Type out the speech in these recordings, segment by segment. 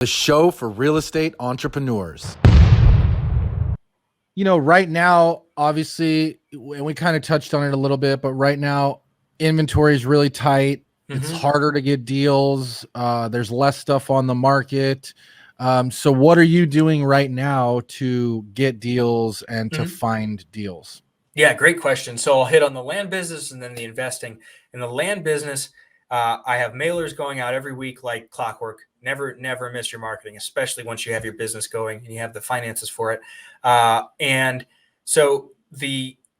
the show for real estate entrepreneurs. You know, right now, obviously, and we kind of touched on it a little bit, but right now, inventory is really tight. It's harder to get deals. There's less stuff on the market. So what are you doing right now to get deals and to find deals? Yeah, great question. So I'll hit on the land business and then the investing. In the land business, I have mailers going out every week like clockwork. Never miss your marketing, especially once you have your business going and you have the finances for it. And so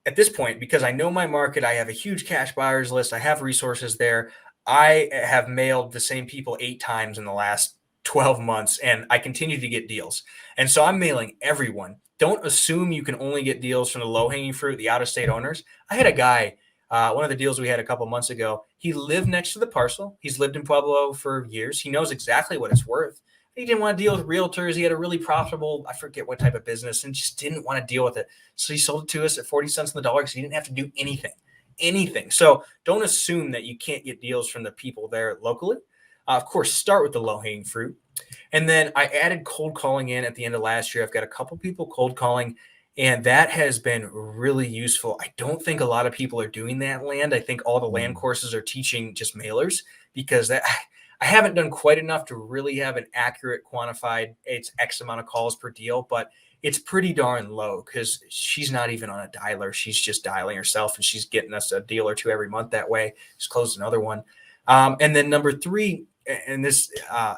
at this point, because I know my market, I have a huge cash buyers list. I have resources there. I have mailed the same people 8 times in the last 12 months, and I continue to get deals. And so I'm mailing everyone. Don't assume you can only get deals from the low-hanging fruit, the out-of-state owners. I had a guy, one of the deals we had a couple months ago, he lived next to the parcel. He's lived in Pueblo for years. He knows exactly what it's worth. He didn't want to deal with realtors. He had a really profitable, I forget what type of business, and just didn't want to deal with it. So he sold it to us at 40 cents on the dollar because he didn't have to do anything. So don't assume that you can't get deals from the people there locally. Of course, start with the low-hanging fruit. And then I added cold calling in at the end of last year. I've got a couple people cold calling, and that has been really useful. I don't think a lot of people are doing that land. I think all the land courses are teaching just mailers because I haven't done quite enough to really have an accurate quantified, it's X amount of calls per deal, but it's pretty darn low because she's not even on a dialer. She's just dialing herself, and she's getting us a deal or two every month that way. Just closed another one. And then number 3, and this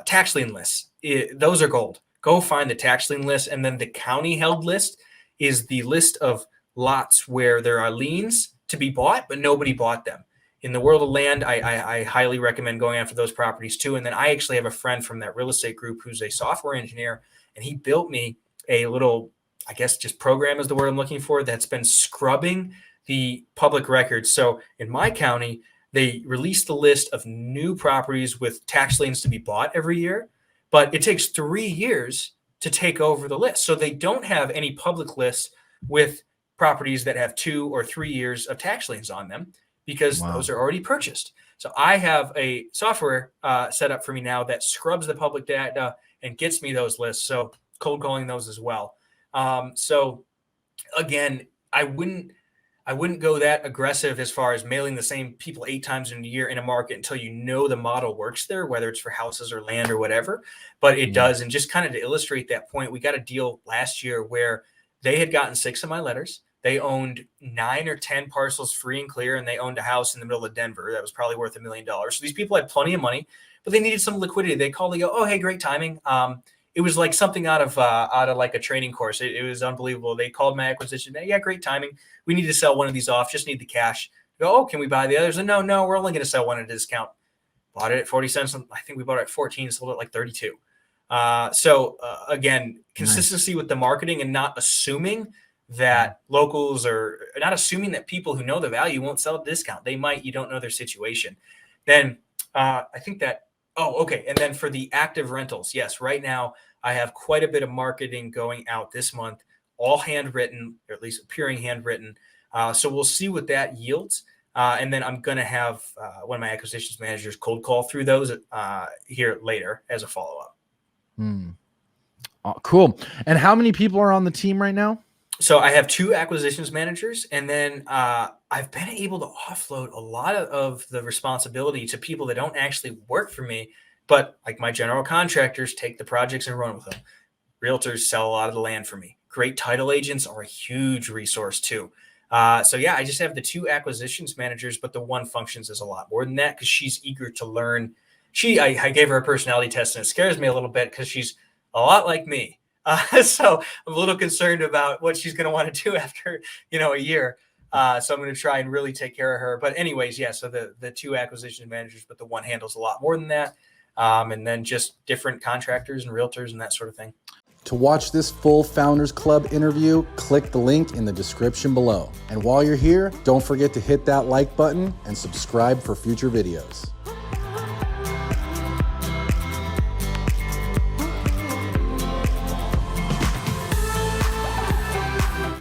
tax lien lists, those are gold. Go find the tax lien list. And then the county held list is the list of lots where there are liens to be bought, but nobody bought them. In the world of land, I highly recommend going after those properties too. And then I actually have a friend from that real estate group who's a software engineer, and he built me a little, I guess just program is the word I'm looking for, that's been scrubbing the public records. So in my county, they release the list of new properties with tax liens to be bought every year, but it takes 3 years to take over the list. So they don't have any public lists with properties that have 2 or 3 years of tax liens on them because those are already purchased. So I have a software set up for me now that scrubs the public data and gets me those lists. So cold calling those as well. So again, I wouldn't go that aggressive as far as mailing the same people 8 times in a year in a market until you know the model works there, whether it's for houses or land or whatever. But it does. And just kind of to illustrate that point, we got a deal last year where they had gotten 6 of my letters. They owned 9 or 10 parcels free and clear, and they owned a house in the middle of Denver that was probably worth $1 million. So these people had plenty of money, but they needed some liquidity. They called, they go, oh, hey, great timing. It was like something out of like a training course. It was unbelievable. They called my acquisition. Yeah, great timing. We need to sell one of these off. Just need the cash. Go, oh, can we buy the others? And no, we're only going to sell one at a discount. Bought it at 40 cents. I think we bought it at 14, sold it like 32. So again, consistency with the marketing and not assuming that locals are not assuming that people who know the value won't sell at a discount. They might, you don't know their situation. Then I think that, okay. And then for the active rentals, yes, right now I have quite a bit of marketing going out this month, all handwritten, or at least appearing handwritten. So we'll see what that yields. And then I'm going to have one of my acquisitions managers cold call through those here later as a follow-up. Oh, cool. And how many people are on the team right now? So I have 2 acquisitions managers, and then I've been able to offload a lot of the responsibility to people that don't actually work for me, but like my general contractors take the projects and run with them. Realtors sell a lot of the land for me. Great title agents are a huge resource too. So yeah, I just have the 2 acquisitions managers, but the one functions as a lot more than that because she's eager to learn. I gave her a personality test, and it scares me a little bit because she's a lot like me. So I'm a little concerned about what she's going to want to do after, a year. So I'm going to try and really take care of her. But anyways, yeah, so the 2 acquisition managers, but the one handles a lot more than that. And then just different contractors and realtors and that sort of thing. To watch this full Founders Club interview, click the link in the description below. And while you're here, don't forget to hit that like button and subscribe for future videos.